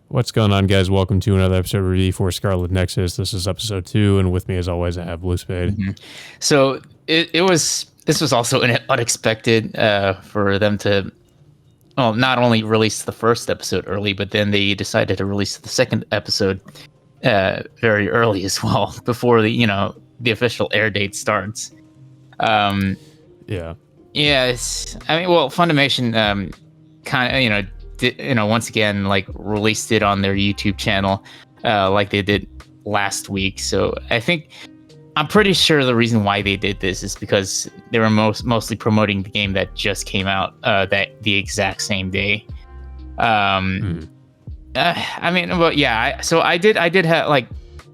What's going on, guys? Welcome to another episode of review for Scarlet Nexus. This is episode 2, and with me, as always, I have Blue Spade. So this was also unexpected for them to, well, not only release the first episode early, but then they decided to release the second episode very early as well, before the official air date starts. Yeah. Funimation kind of once again like released it on their YouTube channel like they did last week. So I'm pretty sure the reason why they did this is because they were mostly promoting the game that just came out that the exact same day. I did have like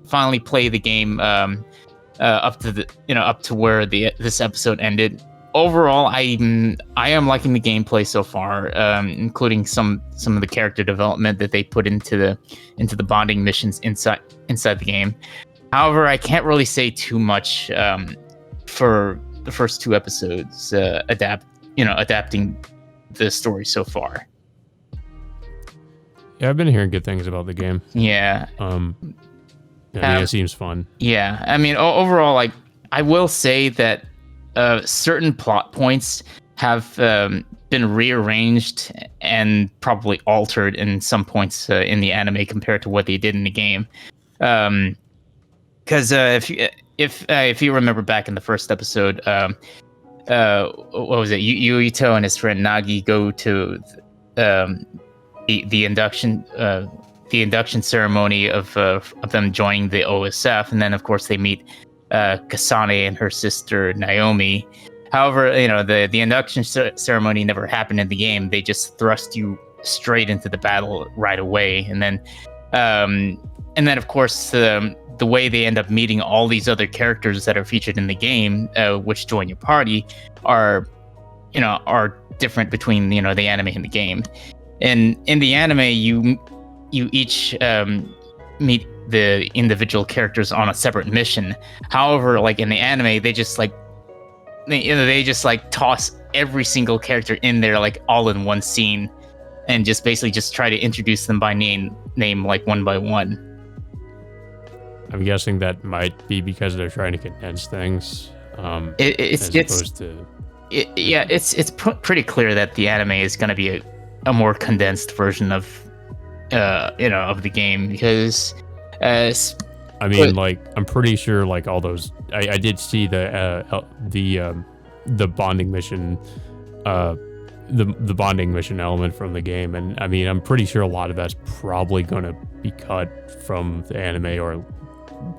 finally play the game up to where this episode ended. Overall, I am liking the gameplay so far, including some of the character development that they put into the bonding missions inside the game. However, I can't really say too much for the first two episodes adapting the story so far. Yeah, I've been hearing good things about the game. Yeah. It seems fun. Yeah, I mean, overall, like I will say that certain plot points have been rearranged and probably altered in some points in the anime compared to what they did in the game. Because if you remember back in the first episode, what was it? Yuito and his friend Nagi go to the induction ceremony of them joining the OSF, and then of course they meet Kasane and her sister Naomi. However, the induction ceremony never happened in the game. They just thrust you straight into the battle right away, and then of course the way they end up meeting all these other characters that are featured in the game, which join your party, are different between the anime and the game. And in the anime, you each meet the individual characters on a separate mission. However, like in the anime, they just toss every single character in there like all in one scene, and just basically just try to introduce them by name like one by one. I'm guessing that might be because they're trying to condense things. It's pretty clear that the anime is going to be a more condensed version of the game, because I'm pretty sure like all those I did see the bonding mission the bonding mission element from the game, and I mean I'm pretty sure a lot of that's probably going to be cut from the anime, or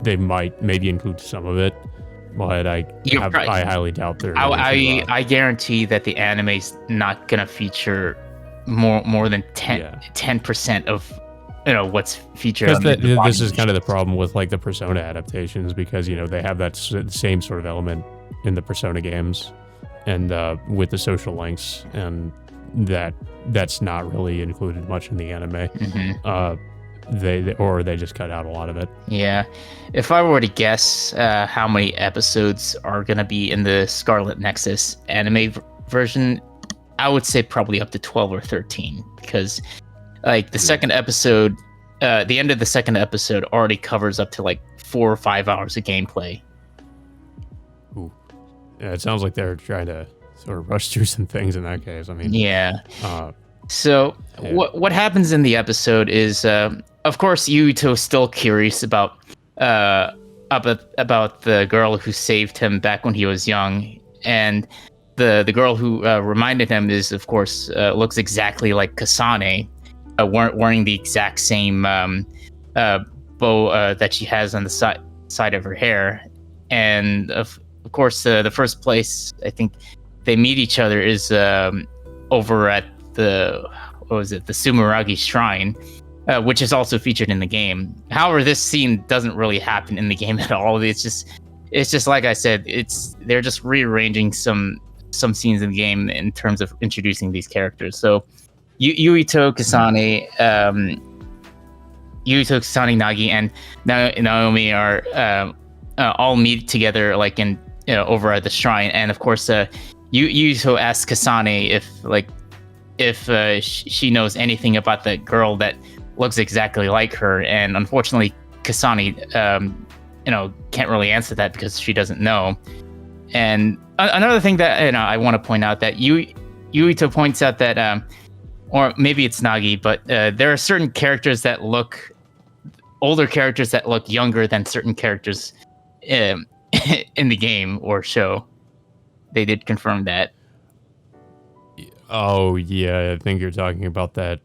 they might maybe include some of it, but I highly doubt they're I guarantee that the anime's not going to feature more than 10% of what's featured. This is kind of the problem with like the Persona adaptations, because they have that same sort of element in the Persona games, and with the social links, and that's not really included much in the anime. They just cut out a lot of it. Yeah, if I were to guess how many episodes are going to be in the Scarlet Nexus anime version, I would say probably up to 12 or 13, because like the second episode, the end of the second episode already covers up to like 4 or 5 hours of gameplay. Ooh. Yeah, it sounds like they're trying to sort of rush through some things in that case. I mean, What happens in the episode is, of course, Yuito's still curious about the girl who saved him back when he was young, and the girl who reminded him is, of course, looks exactly like Kasane, wearing the exact same bow that she has on the side of her hair. And of course, the first place I think they meet each other is over at the Sumeragi Shrine, which is also featured in the game. However, this scene doesn't really happen in the game at all. It's just like I said, they're just rearranging some scenes in the game in terms of introducing these characters. So Yuito, Kasane, Nagi, and Naomi are all meet together like in over at the shrine. And of course, Yuito asks Kasane if she knows anything about the girl that looks exactly like her, and unfortunately, Kasane, can't really answer that because she doesn't know. And another thing that I want to point out that Yuito points out that, or maybe it's Nagi, but there are certain characters that look older characters that look younger than certain characters in the game or show. They did confirm that. Oh yeah, I think you're talking about that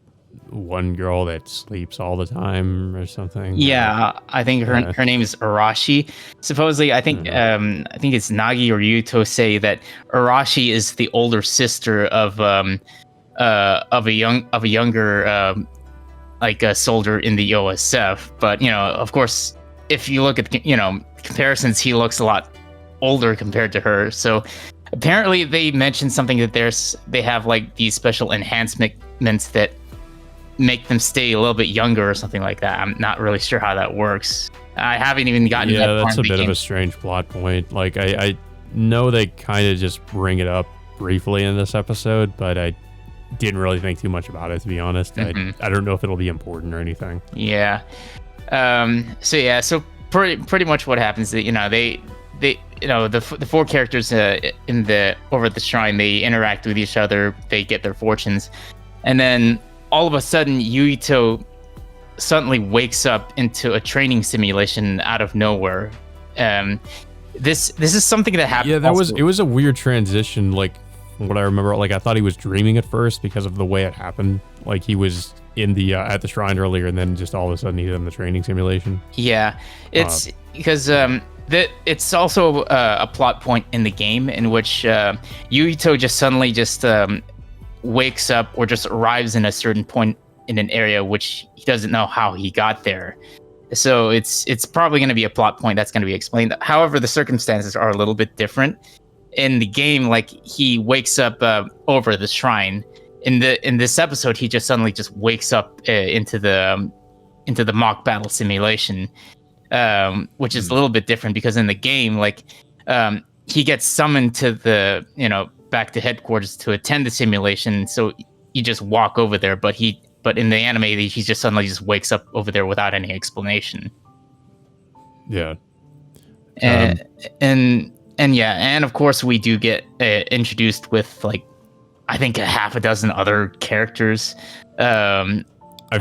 one girl that sleeps all the time or something. Yeah, I think her name is Arashi. Supposedly, I think it's Nagi or Yuto say that Arashi is the older sister of a younger like a soldier in the OSF. But of course, if you look at comparisons, he looks a lot older compared to her. So apparently, they mentioned something that they have like these special enhancements that make them stay a little bit younger or something like that. I'm not really sure how that works. I haven't even gotten that far. Yeah, that's a bit of a strange plot point. Like I know they kind of just bring it up briefly in this episode, but I didn't really think too much about it, to be honest. I don't know if it'll be important or anything. Yeah. So pretty much what happens is they the four characters over the shrine, they interact with each other, they get their fortunes, and then all of a sudden Yuito suddenly wakes up into a training simulation out of nowhere. This is something that happened. Yeah, it was a weird transition. Like what I remember, like I thought he was dreaming at first because of the way it happened. Like he was in the at the shrine earlier, and then just all of a sudden he's in the training simulation. Yeah, it's because it's also a plot point in the game in which Yuito just suddenly wakes up or just arrives in a certain point in an area which he doesn't know how he got there. So it's probably going to be a plot point that's going to be explained. However, the circumstances are a little bit different. In the game, like he wakes up over the shrine. In this episode, he just suddenly wakes up into the mock battle simulation, which is a little bit different because in the game, like he gets summoned to the back to headquarters to attend the simulation. So you just walk over there, but in the anime, he just suddenly wakes up over there without any explanation. Yeah. And of course we do get introduced with like I think a half a dozen other characters. I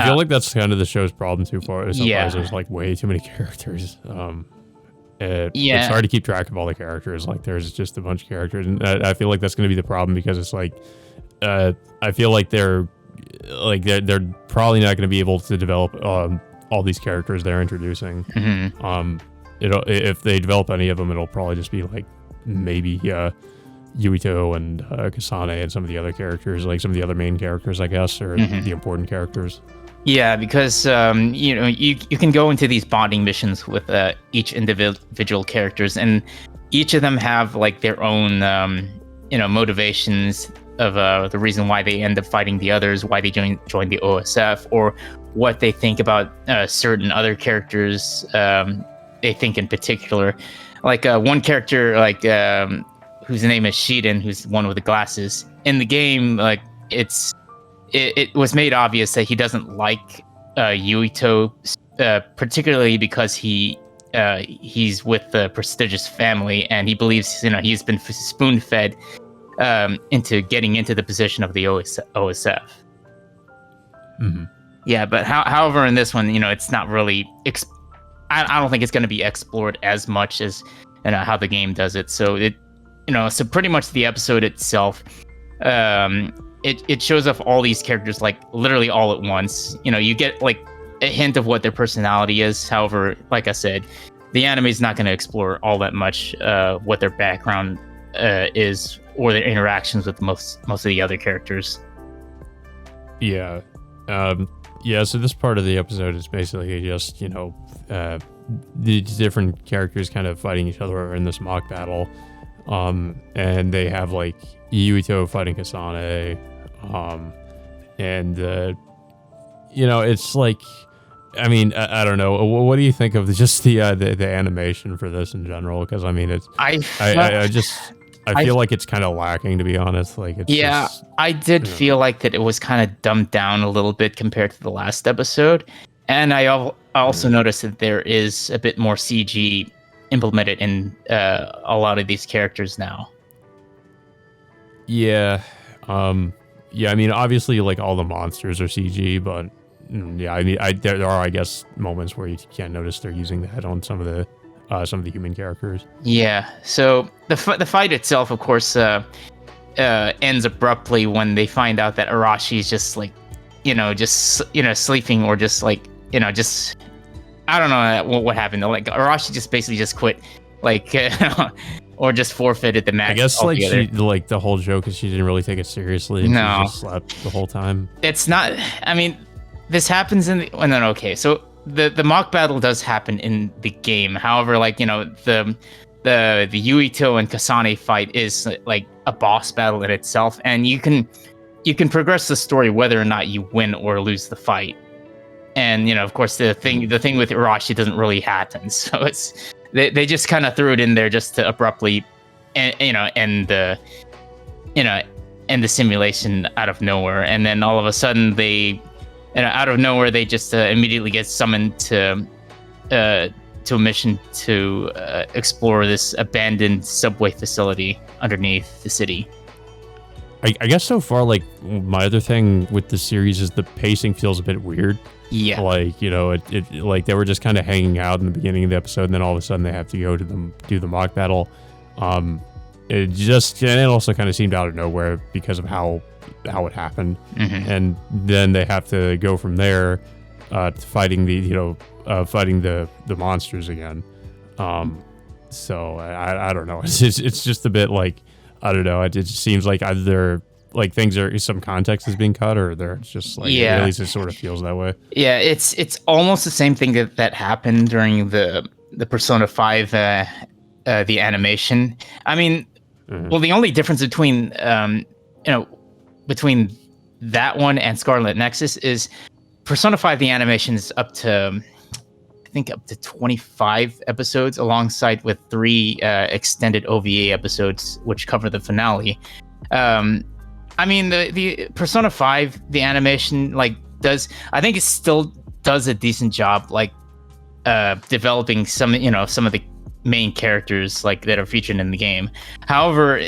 feel like that's kind of the show's problem too far. As there's like way too many characters. It's hard to keep track of all the characters. Like there's just a bunch of characters, and I feel like that's going to be the problem because it's like I feel like they're probably not going to be able to develop all these characters they're introducing. If they develop any of them, it'll probably just be like maybe Yuito and Kasane and some of the other characters, like some of the other main characters, I guess, or the important characters. Yeah, because you can go into these bonding missions with each individual characters, and each of them have like their own motivations of the reason why they end up fighting the others, why they join the OSF, or what they think about certain other characters. They think in particular, like one character, like whose name is Shiden, who's the one with the glasses. In the game, like it was made obvious that he doesn't like Yuito, particularly because he's with the prestigious family, and he believes he's been spoon-fed into getting into the position of the OSF. Yeah, but however, in this one, it's not really. I don't think it's going to be explored as much as how the game does it. So so pretty much the episode itself, it shows off all these characters like literally all at once. You get like a hint of what their personality is. However, like I said, the anime is not going to explore all that much what their background is or their interactions with most of the other characters. Yeah. So this part of the episode is basically just, the different characters kind of fighting each other in this mock battle. And they have like Yuito fighting Kasane. It's like, I mean, I don't know. What do you think of just the animation for this in general? Because I mean, it's I I feel like it's kind of lacking, to be honest. Like, it's just, I did you know. feel like that it was kind of dumbed down a little bit compared to the last episode, and I also noticed that there is a bit more CG implemented in a lot of these characters now. Yeah. Yeah, I mean, obviously, like, all the monsters are CG, but yeah, I mean, there are, I guess, moments where you can notice they're using that on some of the human characters. Yeah. So the fight itself, of course, ends abruptly when they find out that Arashi's just like, sleeping, or just like, just, I don't know what happened. Like Arashi just basically just quit, like, or just forfeited the match. I guess altogether. like the whole joke is she didn't really take it seriously, and No. she just slept the whole time. It's not. I mean, this happens in the. Well, no, okay. So the mock battle does happen in the game. However, like, the Yuito and Kasane fight is like a boss battle in itself, and you can progress the story whether or not you win or lose the fight. And of course, the thing with Irashi doesn't really happen. So it's they just kind of threw it in there just to abruptly, end the simulation out of nowhere, and then all of a sudden they, out of nowhere, they just immediately get summoned to a mission to explore this abandoned subway facility underneath the city. I guess so far, like, my other thing with the series is the pacing feels a bit weird. Yeah. Like, it like they were just kind of hanging out in the beginning of the episode, and then all of a sudden they have to go to do the mock battle. It also kind of seemed out of nowhere because of how it happened. Mm-hmm. And then they have to go from there to fighting the monsters again. So I don't know. It's just a bit like, I don't know. It just seems like either like some context is being cut, or they're just like, at least it sort of feels that way. Yeah, it's almost the same thing that happened during the Persona 5 the animation. I mean, well, the only difference between between that one and Scarlet Nexus is Persona 5 the animation is up to, I think, up to 25 episodes, alongside with 3 extended OVA episodes which cover the finale. I mean, the Persona 5 the animation I think it still does a decent job, like developing some of the main characters like that are featured in the game. However,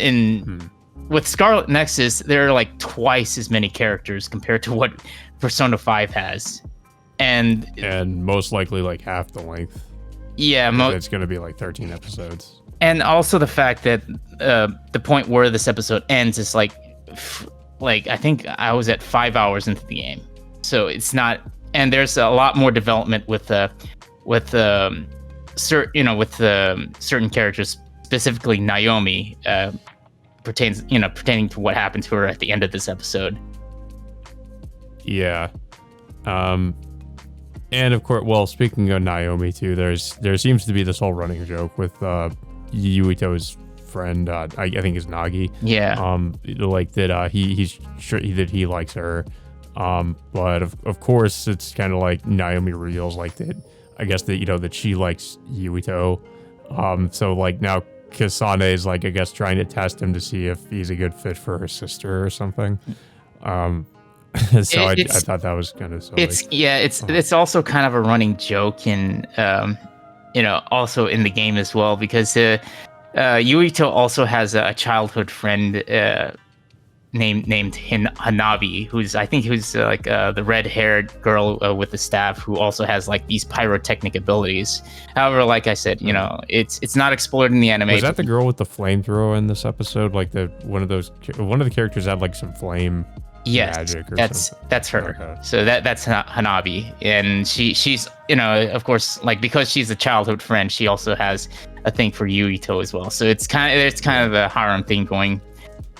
with Scarlet Nexus, there are like twice as many characters compared to what Persona 5 has. And most likely like half the length. Yeah, it's going to be like 13 episodes. And also the fact that the point where this episode ends is like I think I was at 5 hours into the game, so it's not. And there's a lot more development with certain characters, specifically Naomi, pertaining to what happened to her at the end of this episode. Yeah. And of course, well, speaking of Naomi too, there seems to be this whole running joke with Yuito's friend, I think is Nagi. Yeah. Like that he's sure that he likes her. But of course it's kind of like Naomi reveals like that, I guess that she likes Yuito. So like now Kasane is like, I guess, trying to test him to see if he's a good fit for her sister or something. So I thought that was kind of silly. It's also kind of a running joke in also in the game as well, because Yuito also has a childhood friend named Hanabi, who's like the red-haired girl with the staff, who also has like these pyrotechnic abilities. However, like I said, it's not explored in the anime. Was that the girl with the flamethrower in this episode? Like one of the characters had like some flame. Yes, magic or that's her. Okay. So that's Hanabi, and she's of course, like, because she's a childhood friend, she also has a thing for Yuito as well. So it's kind of a harem thing going.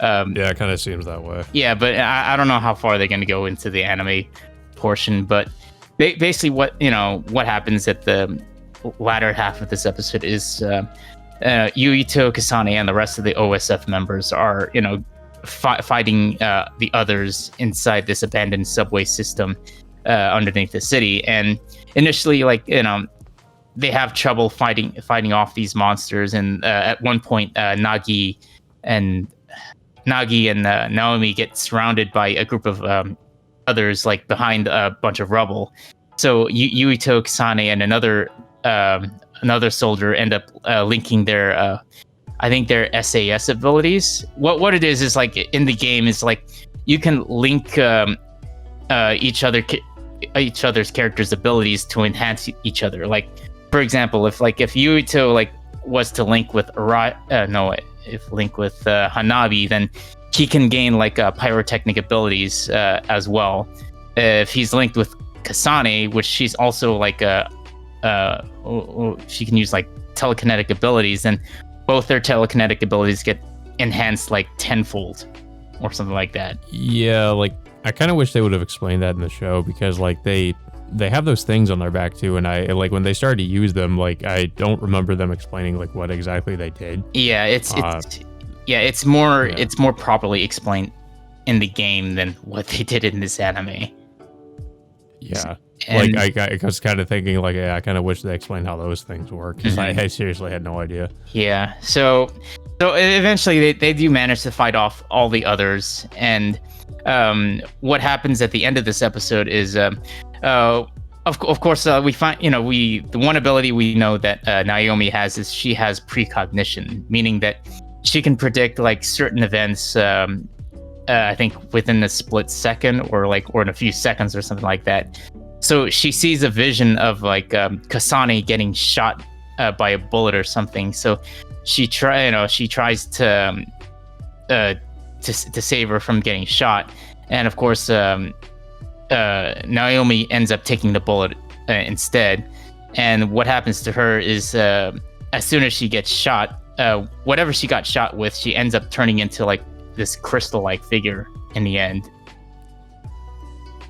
Yeah, it kind of seems that way. Yeah, but I don't know how far they're going to go into the anime portion. But basically, what happens at the latter half of this episode is Yuito, Kasane, and the rest of the OSF members are fighting the others inside this abandoned subway system underneath the city. And initially, they have trouble fighting off these monsters. And at one point, Nagi and Nagi and Naomi get surrounded by a group of others, like behind a bunch of rubble. So Yuito, Kasane, and another soldier end up linking their I think their SAS abilities. What it is like in the game is like you can link each other's characters' abilities to enhance each other. Like, for example, if Yuito like was to link with Hanabi, then he can gain like pyrotechnic abilities as well. If he's linked with Kasane, which she's also like she can use like telekinetic abilities, then both their telekinetic abilities get enhanced like tenfold or something like that. Yeah, like I kind of wish they would have explained that in the show, because like they have those things on their back too, and I like when they started to use them, like I don't remember them explaining like what exactly they did. Yeah, it's more properly explained in the game than what they did in this anime. Yeah. And like I was kind of thinking like, yeah, I kind of wish they explained how those things work, because I seriously had no idea. Yeah. So eventually they do manage to fight off all the others, and what happens at the end of this episode is of course we find the one ability we know that Naomi has is she has precognition, meaning that she can predict like certain events. I think within a split second or in a few seconds or something like that. So she sees a vision of like Kasane getting shot by a bullet or something. So she tries to save her from getting shot, and of course Naomi ends up taking the bullet instead. And what happens to her is as soon as she gets shot, whatever she got shot with, she ends up turning into like this crystal-like figure in the end.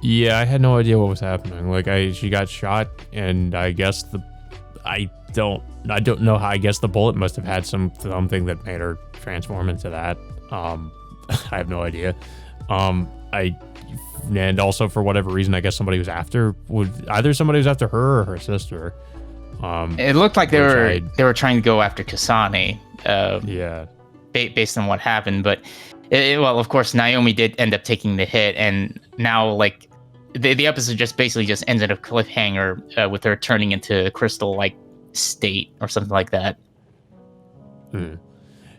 Yeah, I had no idea what was happening. Like she got shot, and I guess I don't know how. I guess the bullet must have had something that made her transform into that. I have no idea. And also for whatever reason, I guess somebody was after her or her sister. It looked like they were trying to go after Kasane. Yeah. Based on what happened, but well, of course, Naomi did end up taking the hit, and now like the episode just ends in a cliffhanger with her turning into a crystal-like state or something like that.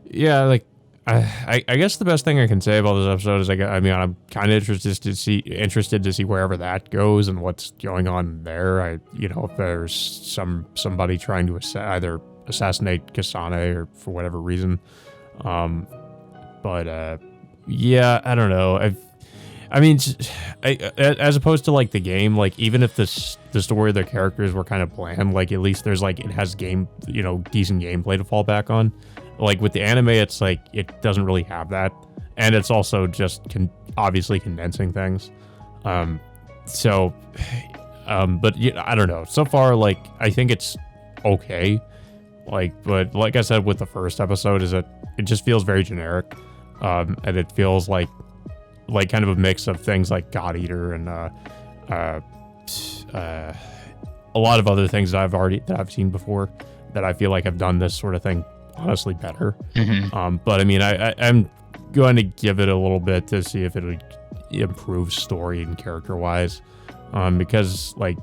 Yeah, like I guess the best thing I can say about this episode is I'm kind of interested to see wherever that goes and what's going on there. If there's somebody trying to either assassinate Kasane or for whatever reason. Yeah, I don't know. As opposed to like the game, like even if the story of the characters were kind of bland, like at least there's like it has decent gameplay to fall back on. Like with the anime, it's like it doesn't really have that, and it's also just obviously condensing things. But yeah, I don't know. So far, like I think it's okay. But like I said with the first episode, is that it just feels very generic, and it feels like kind of a mix of things like God Eater and a lot of other things that I've seen before that I feel like have done this sort of thing honestly better. But I mean, I'm going to give it a little bit to see if it would improve story and character wise, because like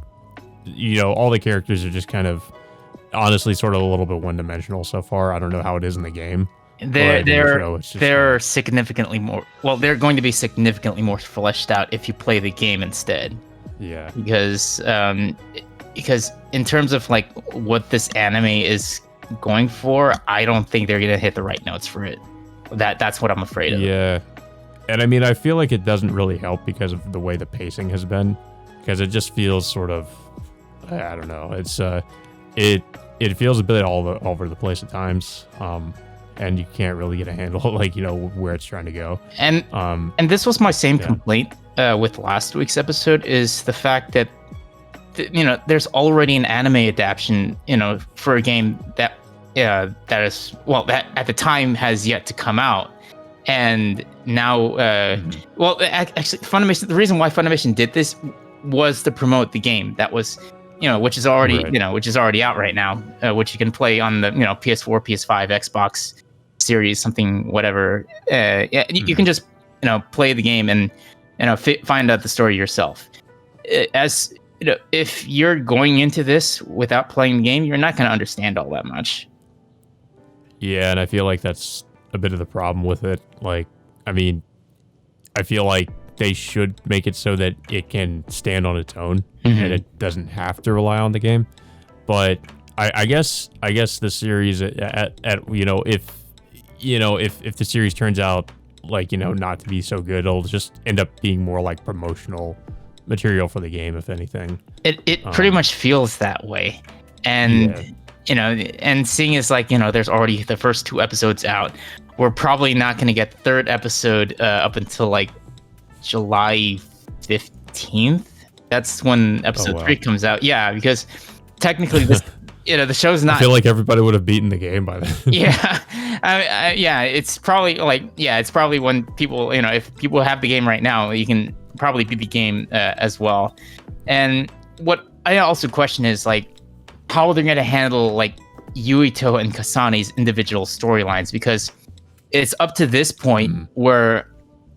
all the characters are just kind of honestly sort of a little bit one-dimensional so far. I don't know how it is in the game. They're significantly more. Well, they're going to be significantly more fleshed out if you play the game instead. Yeah. Because in terms of like what this anime is going for, I don't think they're gonna hit the right notes for it. That's what I'm afraid of. Yeah. And I mean, I feel like it doesn't really help because of the way the pacing has been, because it just feels sort of, I don't know. It's it feels a bit all over the place at times. And you can't really get a handle like where it's trying to go. And this was my same complaint with last week's episode, is the fact that there's already an anime adaptation for a game that is that at the time has yet to come out, and now actually Funimation, the reason why Funimation did this was to promote the game that was which is already which is already out right now, which you can play on the PS4, PS5, Xbox series, something whatever, yeah, you can just play the game and find out the story yourself. As if you're going into this without playing the game, you're not going to understand all that much. Yeah, and I feel like that's a bit of the problem with it. Like, I mean, I feel like they should make it so that it can stand on its own and it doesn't have to rely on the game. But I guess the series if the series turns out like not to be so good, it'll just end up being more like promotional material for the game, if anything. It pretty much feels that way, and and seeing as like there's already the first 2 episodes out, we're probably not going to get the 3rd episode up until like July 15th. That's when episode 3 comes out. Yeah, because technically this the show's not. I feel like everybody would have beaten the game by then. Yeah, yeah. It's probably when people if people have the game right now, you can probably beat the game as well. And what I also question is like how they're going to handle like Yuito and Kasane's individual storylines, because it's up to this point where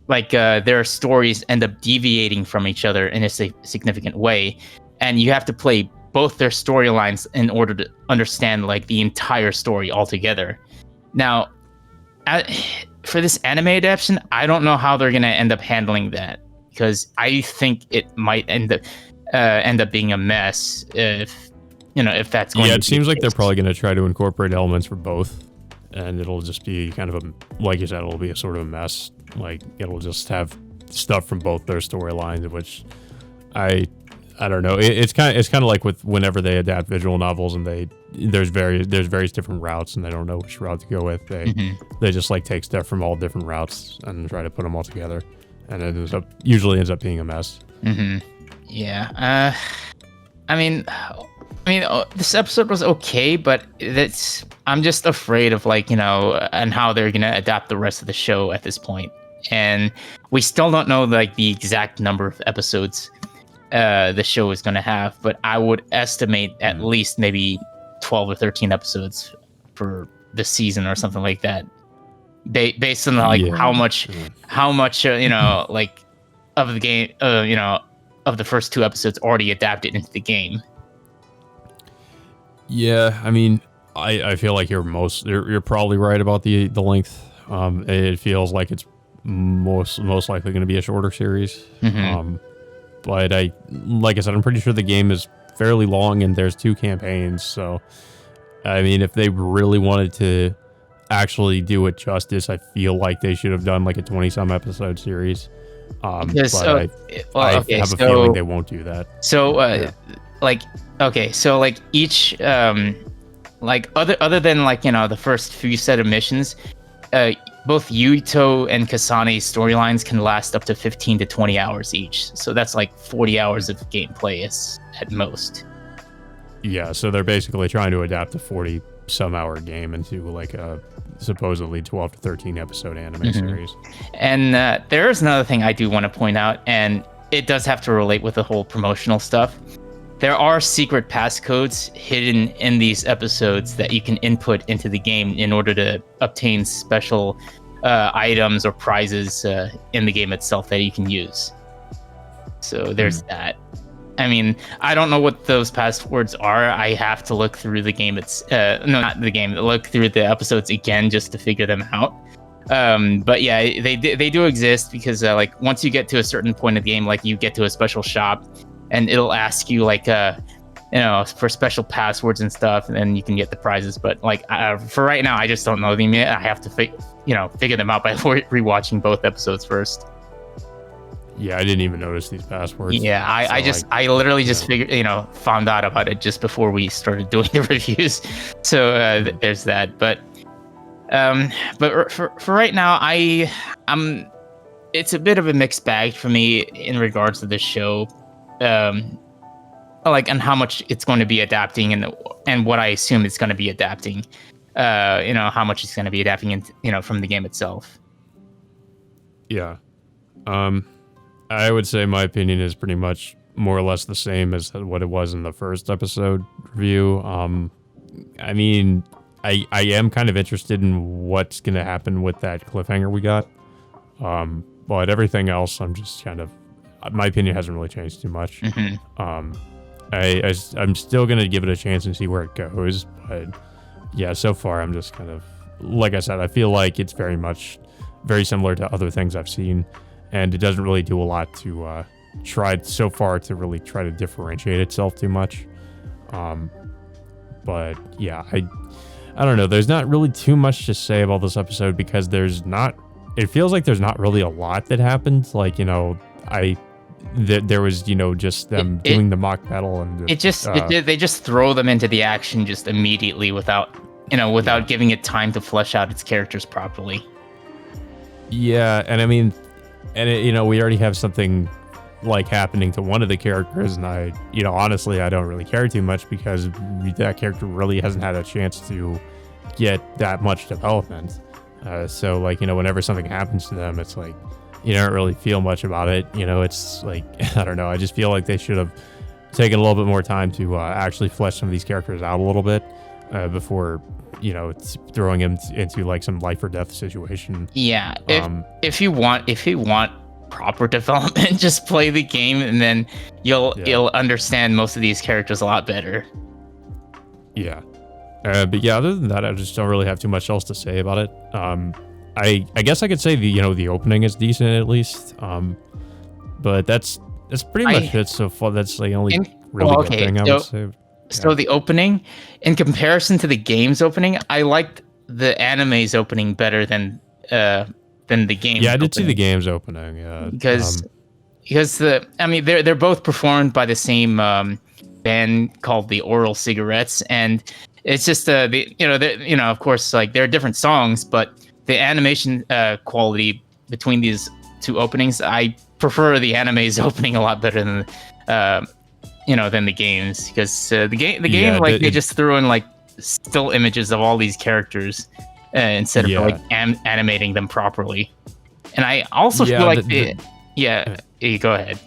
like their stories end up deviating from each other in a significant way, and you have to play both their storylines in order to understand like the entire story altogether. Now, for this anime adaptation, I don't know how they're going to end up handling that, because I think it might end up being a mess if that's going to be it seems like they're probably going to try to incorporate elements for both, and it'll just be kind of like you said, it'll be a sort of a mess. Like it'll just have stuff from both their storylines, which I don't know. It's kind of like with whenever they adapt visual novels and there's various different routes and they don't know which route to go with. They just like take stuff from all different routes and try to put them all together, and it usually ends up being a mess. Yeah. I mean, this episode was okay, but I'm just afraid of like and how they're gonna adapt the rest of the show at this point, and we still don't know like the exact number of episodes the show is gonna have, but I would estimate at least maybe 12 or 13 episodes for the season or something like that, based on like how much like of the game of the first 2 episodes already adapted into the game. Yeah, I mean, I feel like you're probably right about the length. It feels like it's most likely going to be a shorter series. But like I said, I'm pretty sure the game is fairly long and there's 2 campaigns. So, I mean, if they really wanted to actually do it justice, I feel like they should have done like a 20-some episode series. I have a feeling they won't do that. So, so each other than like the first few set of missions, both Yuito and Kasane's storylines can last up to 15 to 20 hours each. So that's like 40 hours of gameplay at most. Yeah, so they're basically trying to adapt a 40-some hour game into like a supposedly 12 to 13 episode anime series. And there is another thing I do want to point out, and it does have to relate with the whole promotional stuff. There are secret passcodes hidden in these episodes that you can input into the game in order to obtain special items or prizes in the game itself that you can use. So there's that. I mean, I don't know what those passwords are. I have to look through the game. Look through the episodes again just to figure them out. But yeah, they do exist because like once you get to a certain point of the game, like you get to a special shop, and it'll ask you like for special passwords and stuff, and then you can get the prizes. But like for right now, I just don't know them yet. I have to figure them out by rewatching both episodes first. Yeah, I didn't even notice these passwords. Yeah, I literally just found out about it just before we started doing the reviews. So there's that. But for right now, it's a bit of a mixed bag for me in regards to this show. Like and how much it's going to be adapting and what I assume it's going to be adapting. How much it's going to be adapting from the game itself. Yeah. I would say my opinion is pretty much more or less the same as what it was in the first episode review. I mean, I am kind of interested in what's going to happen with that cliffhanger we got. But everything else, I'm just kind of, my opinion hasn't really changed too much. I'm still going to give it a chance and see where it goes. But yeah, so far I'm just kind of, like I said, I feel like it's very similar to other things I've seen. And it doesn't really do a lot to try so far to really try to differentiate itself too much. But yeah, I don't know. There's not really too much to say about this episode because it feels like there's not really a lot that happened. Like, there was, just them doing the mock battle and they just throw them into the action just immediately without giving it time to flesh out its characters properly. Yeah. And I mean, we already have something like happening to one of the characters, and I honestly I don't really care too much because that character really hasn't had a chance to get that much development. So like whenever something happens to them, it's like you don't really feel much about it. It's like I don't know. I just feel like they should have taken a little bit more time to actually flesh some of these characters out a little bit before throwing him into like some life or death situation. Yeah, if you want proper development, just play the game and then you'll understand most of these characters a lot better. Yeah. But yeah, other than that, I just don't really have too much else to say about it. I guess I could say the opening is decent at least. But that's pretty much it so far. That's the only good thing I would say. So the opening, in comparison to the game's opening, I liked the anime's opening better than the game. Yeah, I did see the game's opening. Yeah, because they're both performed by the same band called the Oral Cigarettes, and it's just of course, like there are different songs, but the animation quality between these two openings, I prefer the anime's opening a lot better than than the games, because the game they just threw in like still images of all these characters instead of like animating them properly. And I also feel like you go ahead.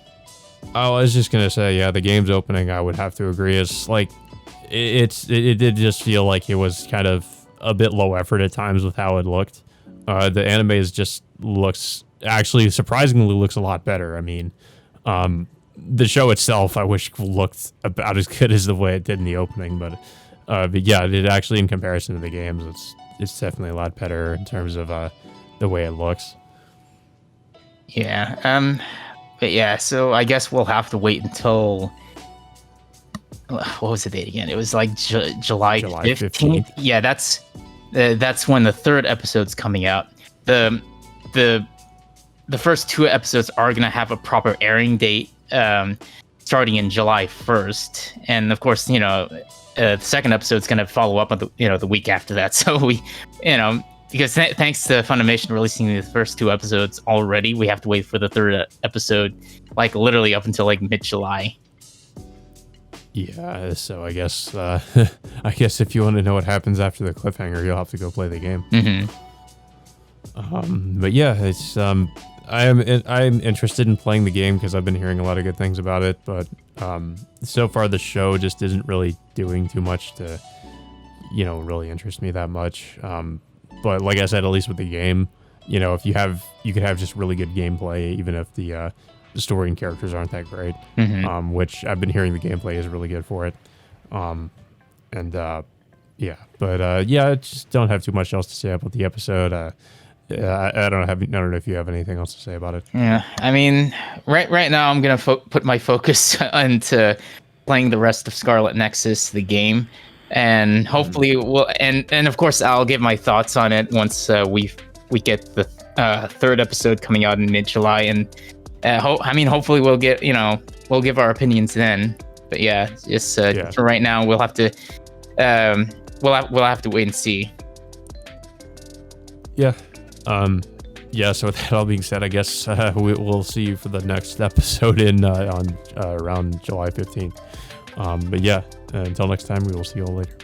I was just gonna say, the game's opening, I would have to agree, is like it did just feel like it was kind of a bit low effort at times with how it looked. The anime surprisingly looks a lot better. I mean, the show itself, I wish looked about as good as the way it did in the opening, but yeah, it actually, in comparison to the games, it's definitely a lot better in terms of the way it looks. Yeah. But yeah, so I guess we'll have to wait until what was the date again? It was like July 15th. Yeah, that's when the third episode's coming out. The first two episodes are gonna have a proper airing date, starting in July 1st, and of course, the second episode's gonna follow up on the week after that. So we, because thanks to Funimation releasing the first two episodes already, we have to wait for the third episode, like literally up until like mid-July. Yeah, so I guess if you want to know what happens after the cliffhanger, you'll have to go play the game. But yeah, it's I'm interested in playing the game because I've been hearing a lot of good things about it. But so far the show just isn't really doing too much to really interest me that much. But like I said, at least with the game, if you could have just really good gameplay, even if the story and characters aren't that great, which I've been hearing the gameplay is really good for it. I just don't have too much else to say about the episode. I don't know if you have anything else to say about it. Yeah, I mean, right now I'm gonna put my focus into playing the rest of Scarlet Nexus, the game, and hopefully and of course I'll give my thoughts on it once we get the third episode coming out in mid-July, and hopefully we'll give our opinions then. But yeah, just for right now, we'll have to wait and see. Yeah. So with that all being said, I guess we'll see you for the next episode on around July 15th. But yeah, until next time, we will see you all later.